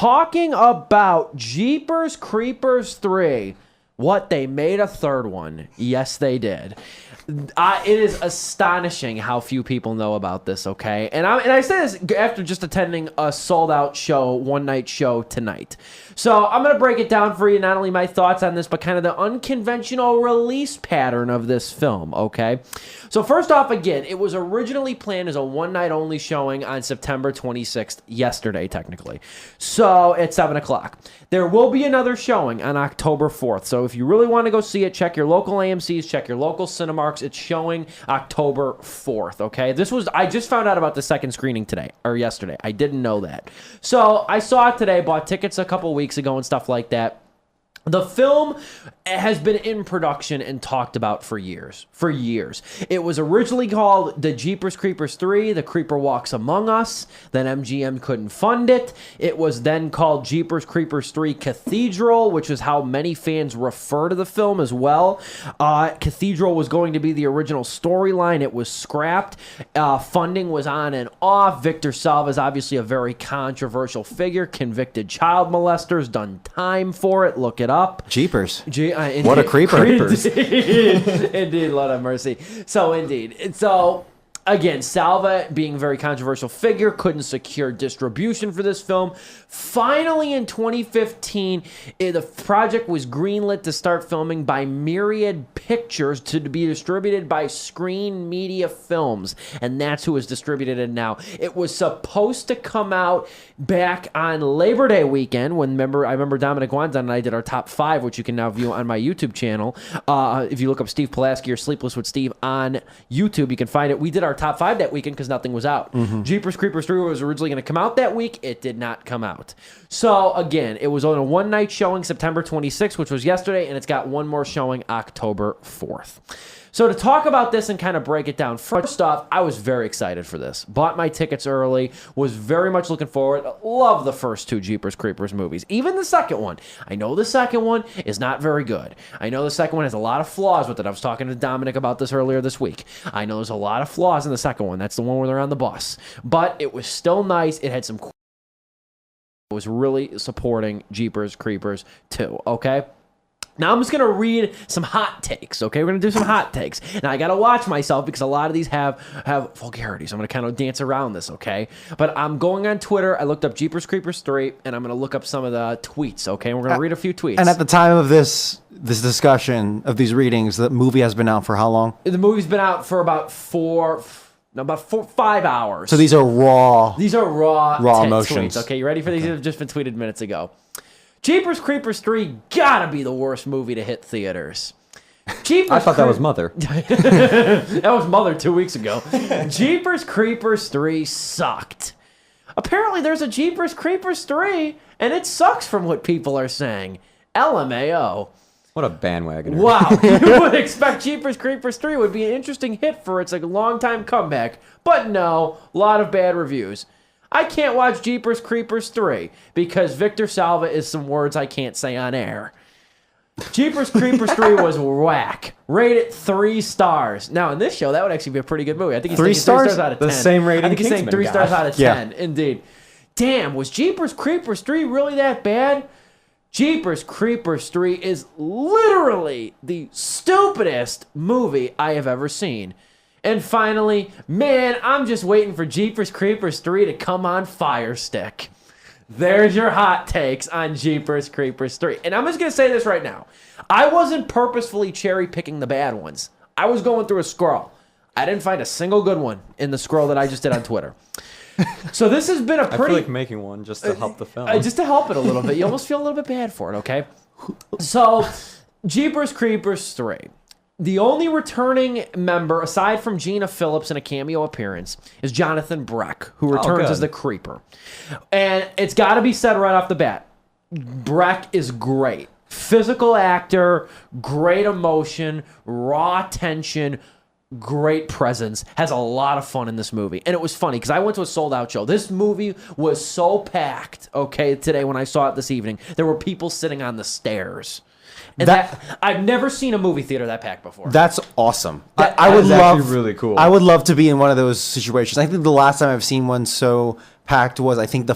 talking about Jeepers Creepers 3. What, they made a third one? Yes, they did. It is astonishing how few people know about this, okay? And I say this after just attending a sold-out show, one-night show tonight. So I'm going to break it down for you, not only my thoughts on this, but kind of the unconventional release pattern of this film, okay? So first off, again, it was originally planned as a one-night-only showing on September 26th, yesterday, technically. So at 7 o'clock. There will be another showing on October 4th. So if you really want to go see it, check your local AMCs, check your local Cinemarks. It's showing October 4th, okay? I just found out about the second screening today, or yesterday. I didn't know that. So I saw it today, bought tickets a couple weeks ago and stuff like that. The film has been in production and talked about for years. For years. It was originally called The Jeepers Creepers 3, The Creeper Walks Among Us. Then MGM couldn't fund it. It was then called Jeepers Creepers 3 Cathedral, which is how many fans refer to the film as well. Cathedral was going to be the original storyline. It was scrapped. Funding was on and off. Victor Salva is obviously a very controversial figure. Convicted child molesters, done time for it. Look it up. Jeepers. What a creeper. Indeed, Lord have mercy. So, indeed. So, again, Salva, being a very controversial figure, couldn't secure distribution for this film. Finally, in 2015, the project was greenlit to start filming by Myriad Pictures to be distributed by Screen Media Films, and that's who is distributed it now. It was supposed to come out back on Labor Day weekend when I remember Dominic Guanzon and I did our top 5, which you can now view on my YouTube channel. If you look up Steve Pulaski or Sleepless with Steve on YouTube, you can find it. We did our top 5 that weekend because nothing was out. Jeepers Creepers 3 was originally going to come out that week. It did not come out. So, again, it was on a one-night showing September 26th, which was yesterday, and it's got one more showing October 4th. So to talk about this and kind of break it down, first off, I was very excited for this. Bought my tickets early, was very much looking forward. Love the first 2 Jeepers Creepers movies. Even the second one. I know the second one is not very good. I know the second one has a lot of flaws with it. I was talking to Dominic about this earlier this week. I know there's a lot of flaws in the second one. That's the one where they're on the bus. But it was still nice. It had some... It was really supporting Jeepers Creepers 2, okay? Now I'm just going to read some hot takes, okay? We're going to do some hot takes. Now I got to watch myself because a lot of these have vulgarities. I'm going to kind of dance around this, okay? But I'm going on Twitter. I looked up Jeepers Creepers 3, and I'm going to look up some of the tweets, okay? And we're going to read a few tweets. And at the time of this discussion of these readings, the movie has been out for how long? The movie's been out for about 5 hours. So these are raw. These are raw emotions. Tweets. Okay, you ready for these? These have just been tweeted minutes ago. Jeepers Creepers 3 gotta be the worst movie to hit theaters. I thought that was Mother. That was Mother 2 weeks ago. Jeepers Creepers 3 sucked. Apparently there's a Jeepers Creepers 3, and it sucks from what people are saying. LMAO. What a bandwagoner. Wow. You would expect Jeepers Creepers 3 would be an interesting hit for its long-time comeback. But no, a lot of bad reviews. I can't watch Jeepers Creepers 3 because Victor Salva is some words I can't say on air. Jeepers Creepers 3 was whack. Rated 3 stars. Now, in this show, that would actually be a pretty good movie. I think he's 3 saying 3 stars? stars out of 10. The same rating I think he's saying 3 stars out of 10. Yeah. Indeed. Damn, was Jeepers Creepers 3 really that bad? Jeepers Creepers 3 is literally the stupidest movie I have ever seen. And finally, man, I'm just waiting for Jeepers Creepers 3 to come on Fire Stick. There's your hot takes on Jeepers Creepers 3. And I'm just going to say this right now. I wasn't purposefully cherry-picking the bad ones. I was going through a scroll. I didn't find a single good one in the scroll that I just did on Twitter. So this has been a pretty... I feel like making one just to help the film. Just to help it a little bit. You almost feel a little bit bad for it, okay? So, Jeepers Creepers 3. The only returning member, aside from Gina Phillips in a cameo appearance, is Jonathan Breck, who returns as the Creeper. And it's got to be said right off the bat, Breck is great. Physical actor, great emotion, raw tension, great presence, has a lot of fun in this movie. And it was funny because I went to a sold-out show. This movie was so packed, okay, today when I saw it this evening. There were people sitting on the stairs. And I've never seen a movie theater that packed before. That's awesome. I would love, actually really cool. I would love to be in one of those situations. I think the last time I've seen one so packed was, I think, the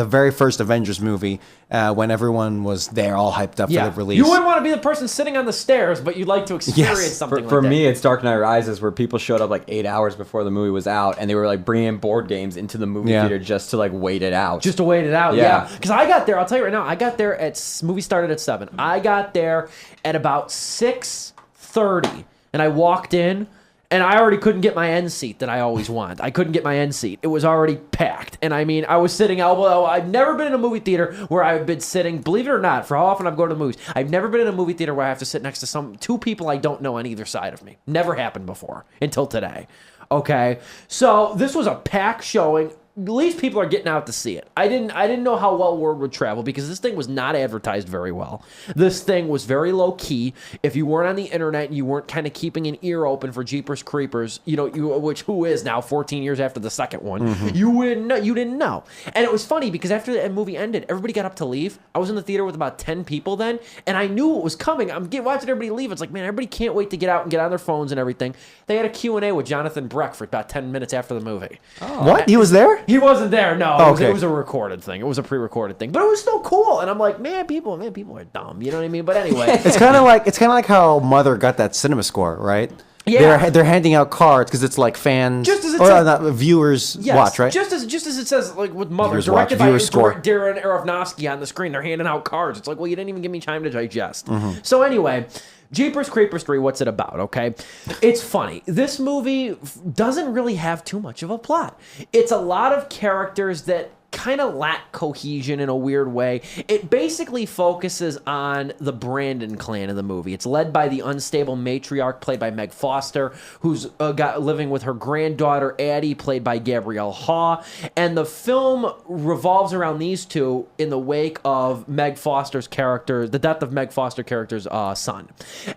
very first Avengers movie, when everyone was there all hyped up for the release. You wouldn't want to be the person sitting on the stairs, but you'd like to experience something like that. For me, it's Dark Knight Rises, where people showed up like 8 hours before the movie was out, and they were like bringing board games into the movie theater just to like wait it out. Just to wait it out, yeah. Because I got there, I'll tell you right now, I got there movie started at 7. I got there at about 6:30, and I walked in, and I already couldn't get my end seat that I always want. I couldn't get my end seat. It was already packed. And I mean, I was sitting elbow. I've never been in a movie theater where I've been sitting, believe it or not, for how often I've gone to the movies, I've never been in a movie theater where I have to sit next to two people I don't know on either side of me. Never happened before until today. Okay? So this was a packed showing. At least people are getting out to see it. I didn't know how well word would travel because this thing was not advertised very well. This thing was very low key. If you weren't on the internet and you weren't kind of keeping an ear open for Jeepers Creepers, which who is now 14 years after the second one, you didn't know. And it was funny because after the movie ended, everybody got up to leave. I was in the theater with about 10 people then, and I knew what was coming. I'm watching everybody leave. It's like, man, everybody can't wait to get out and get on their phones and everything. They had a Q&A with Jonathan Breck for about 10 minutes after the movie. Oh. What? He was there? He wasn't there, no. Okay. It was a recorded thing. It was a pre-recorded thing. But it was still cool. And I'm like, man, people are dumb. You know what I mean? But anyway. It's kind of like how Mother got that cinema score, right? Yeah. They're handing out cards because it's like fans just as it says, not viewers watch, right? Just as it says, like with Mother, Viewers directed watch, by viewers score. Darren Aronofsky on the screen. They're handing out cards. It's like, well, you didn't even give me time to digest. So anyway, Jeepers Creepers 3, what's it about, okay? It's funny. This movie doesn't really have too much of a plot. It's a lot of characters that kind of lack cohesion in a weird way. It basically focuses on the Brandon clan in the movie. It's led by the unstable matriarch played by Meg Foster, who's living with her granddaughter Addie, played by Gabrielle Haw. And the film revolves around these two in the wake of Meg Foster's character, the death of Meg Foster character's son,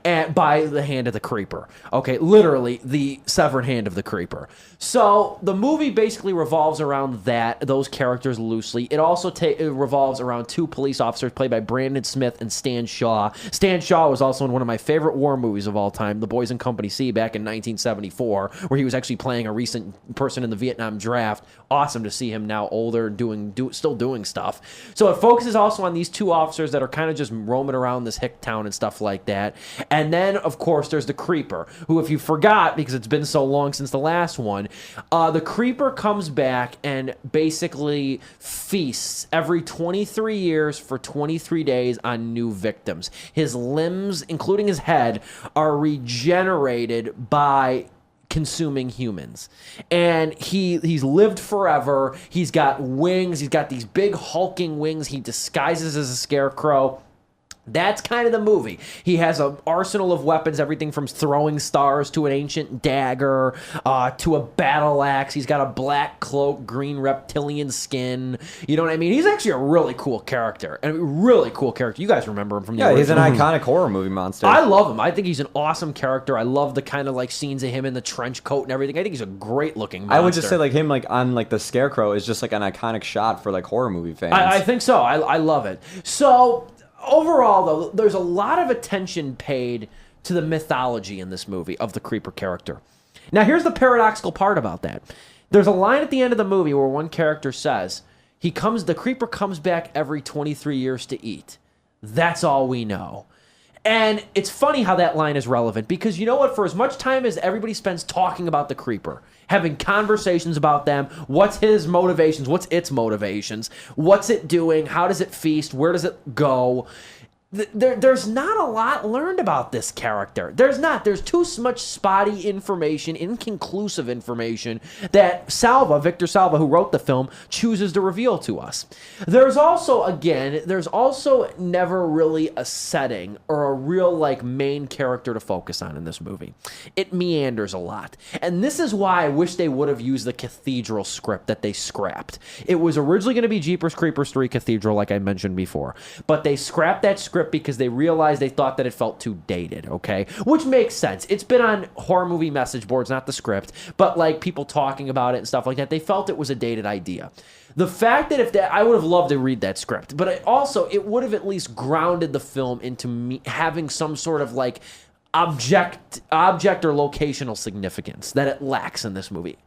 and by the hand of the creeper. Okay, literally the severed hand of the creeper. So the movie basically revolves around those characters loosely. It also it revolves around two police officers played by Brandon Smith and Stan Shaw. Stan Shaw was also in one of my favorite war movies of all time, The Boys in Company C, back in 1974, where he was actually playing a recent person in the Vietnam draft. Awesome to see him now older and still doing stuff. So it focuses also on these two officers that are kind of just roaming around this hick town and stuff like that. And then, of course, there's the Creeper, who, if you forgot, because it's been so long since the last one, the Creeper comes back and basically feasts every 23 years for 23 days on new victims. His limbs, including his head, are regenerated by consuming humans. And he's lived forever. He's got wings. He's got these big hulking wings. He disguises as a scarecrow. That's kind of the movie. He has an arsenal of weapons, everything from throwing stars to an ancient dagger to a battle axe. He's got a black cloak, green reptilian skin. You know what I mean? He's actually a really cool character. And a really cool character. You guys remember him from the he's an iconic horror movie monster. I love him. I think he's an awesome character. I love the kind of like scenes of him in the trench coat and everything. I think he's a great looking monster. I would just say like him like on like the Scarecrow is just like an iconic shot for like horror movie fans. I think so. I love it. So overall, though, there's a lot of attention paid to the mythology in this movie of the Creeper character. Now, here's the paradoxical part about that. There's a line at the end of the movie where one character says, the Creeper comes back every 23 years to eat. That's all we know. And it's funny how that line is relevant because you know what? For as much time as everybody spends talking about the Creeper, having conversations about them, what's his motivations, what's its motivations, what's it doing, how does it feast, where does it go? There's not a lot learned about this character. There's too much spotty information, inconclusive information that Victor Salva, who wrote the film, chooses to reveal to us. There's also never really a setting or a real like main character to focus on in this movie. It meanders a lot. And this is why I wish they would have used the Cathedral script that they scrapped. It was originally going to be Jeepers Creepers 3 Cathedral, like I mentioned before. But they scrapped that script because they realized they thought that it felt too dated, okay? Which makes sense. It's been on horror movie message boards, not the script, but like people talking about it and stuff like that. They felt it was a dated idea. The fact that I would have loved to read that script, but it would have at least grounded the film into me having some sort of like object or locational significance that it lacks in this movie.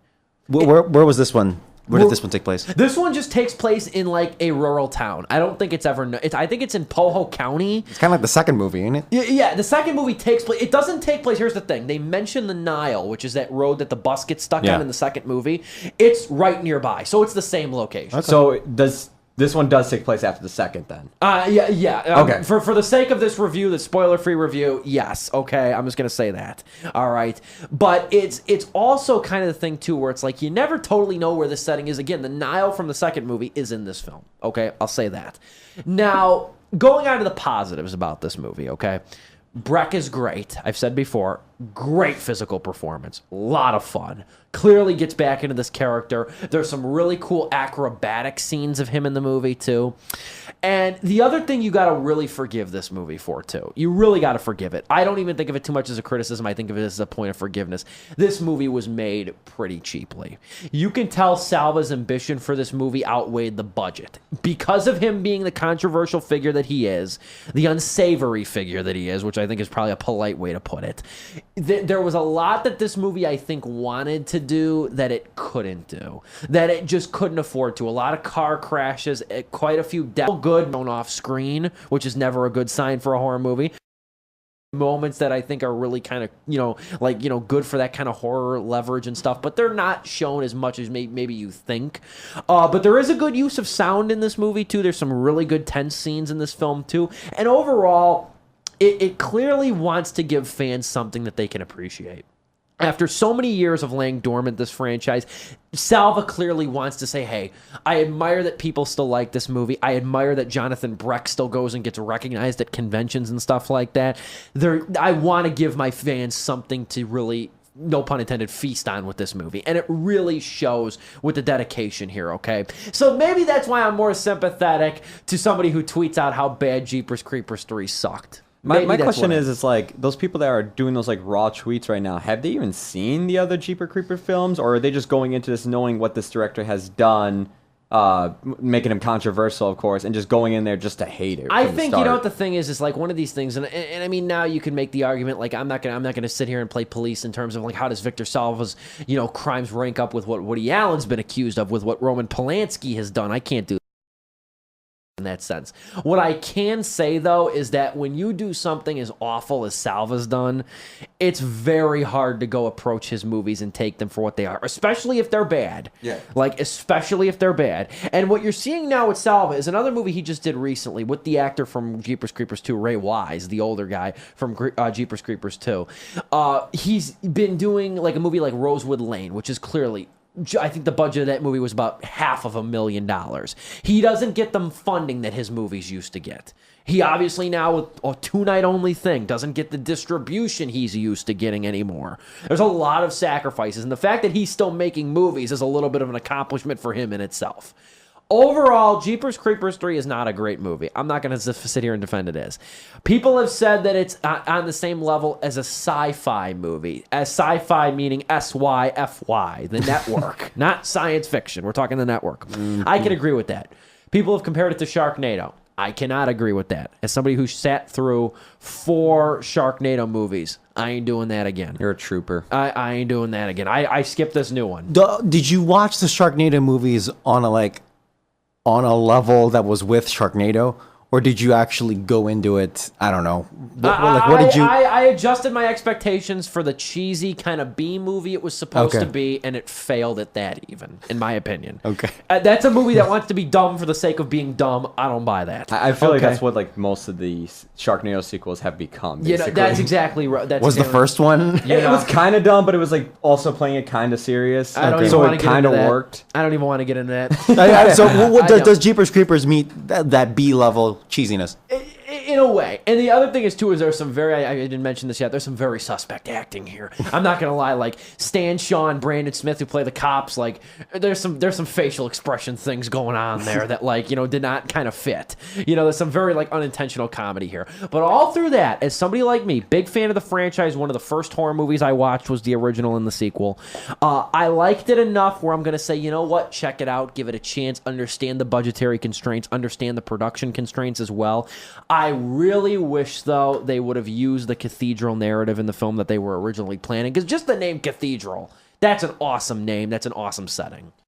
Where was this one Where did this one take place? This one just takes place in like a rural town. I don't think it's ever. I think it's in Poho County. It's kind of like the second movie, ain't it? Yeah, the second movie takes place. It doesn't take place. Here's the thing: they mention the Nile, which is that road that the bus gets stuck on in the second movie. It's right nearby, so it's the same location. Okay. So this one does take place after the second, then? Yeah. Okay. For the sake of this review, the spoiler-free review, yes. Okay, I'm just gonna say that. All right. But it's also kind of the thing too, where it's like you never totally know where the setting is. Again, the Nile from the second movie is in this film. Okay, I'll say that. Now, going on to the positives about this movie. Okay, Breck is great. I've said before, great physical performance, a lot of fun. Clearly gets back into this character. There's some really cool acrobatic scenes of him in the movie too. And the other thing you got to really forgive this movie for too. You really got to forgive it. I don't even think of it too much as a criticism. I think of it as a point of forgiveness. This movie was made pretty cheaply. You can tell Salva's ambition for this movie outweighed the budget. Because of him being the controversial figure that he is, the unsavory figure that he is, which I think is probably a polite way to put it. There was a lot that this movie, I think, wanted to do that it couldn't do, that it just couldn't afford to. A lot of car crashes, quite a few deaths, good known off screen, which is never a good sign for a horror movie. Moments that I think are really kind of, good for that kind of horror leverage and stuff, but they're not shown as much as maybe you think. But there is a good use of sound in this movie too. There's some really good tense scenes in this film too, and overall, it clearly wants to give fans something that they can appreciate. After so many years of laying dormant this franchise, Salva clearly wants to say, hey, I admire that people still like this movie. I admire that Jonathan Breck still goes and gets recognized at conventions and stuff like that. I want to give my fans something to really, no pun intended, feast on with this movie. And it really shows with the dedication here, okay? So maybe that's why I'm more sympathetic to somebody who tweets out how bad Jeepers Creepers 3 sucked. My question is, it's like, those people that are doing those like raw tweets right now, have they even seen the other Jeeper Creeper films, or are they just going into this knowing what this director has done, making him controversial, of course, and just going in there just to hate it? I think, you know what the thing is like one of these things, and I mean, now you can make the argument, like, I'm not gonna sit here and play police in terms of like how does Victor Salva's crimes rank up with what Woody Allen's been accused of, with what Roman Polanski has done. I can't do in that sense. What I can say, though, is that when you do something as awful as Salva's done, it's very hard to go approach his movies and take them for what they are, especially if they're bad. Yeah. Like, especially if they're bad. And what you're seeing now with Salva is another movie he just did recently with the actor from Jeepers Creepers 2, Ray Wise, the older guy from Jeepers Creepers 2. He's been doing like a movie like Rosewood Lane, which is clearly, I think the budget of that movie was about $500,000. He doesn't get the funding that his movies used to get. He obviously now, with a 2-night only thing, doesn't get the distribution he's used to getting anymore. There's a lot of sacrifices, and the fact that he's still making movies is a little bit of an accomplishment for him in itself. Overall, Jeepers Creepers 3 is not a great movie. I'm not going to sit here and defend it as. People have said that it's on the same level as a sci-fi movie. As sci-fi meaning S-Y-F-Y, the network, not science fiction. We're talking the network. Mm-hmm. I can agree with that. People have compared it to Sharknado. I cannot agree with that. As somebody who sat through 4 Sharknado movies, I ain't doing that again. You're a trooper. I ain't doing that again. I skipped this new one. Did you watch the Sharknado movies on a level that was with Sharknado, or did you actually go into it? I don't know. What did you? I adjusted my expectations for the cheesy kind of B movie it was supposed to be, and it failed at that. Even in my opinion. Okay. That's a movie that wants to be dumb for the sake of being dumb. I don't buy that. I feel like that's what like most of the Sharknado sequels have become. Basically. That's exactly right. Was the first one? It was kind of dumb, but it was like also playing it kind of serious. So it kind of worked. I don't even want to get into that. So does Jeepers Creepers meet that B level cheesiness? In a way. And the other thing is, too, is there's some I didn't mention this yet, there's some very suspect acting here. I'm not going to lie, like Stan Shaw and Brandon Smith, who play the cops, like, there's some facial expression things going on there that, like, did not kind of fit. There's some very, like, unintentional comedy here. But all through that, as somebody like me, big fan of the franchise, one of the first horror movies I watched was the original and the sequel. I liked it enough where I'm going to say, you know what, check it out, give it a chance, understand the budgetary constraints, understand the production constraints as well. I really wish, though, they would have used the cathedral narrative in the film that they were originally planning, because just the name Cathedral, that's an awesome name. That's an awesome setting.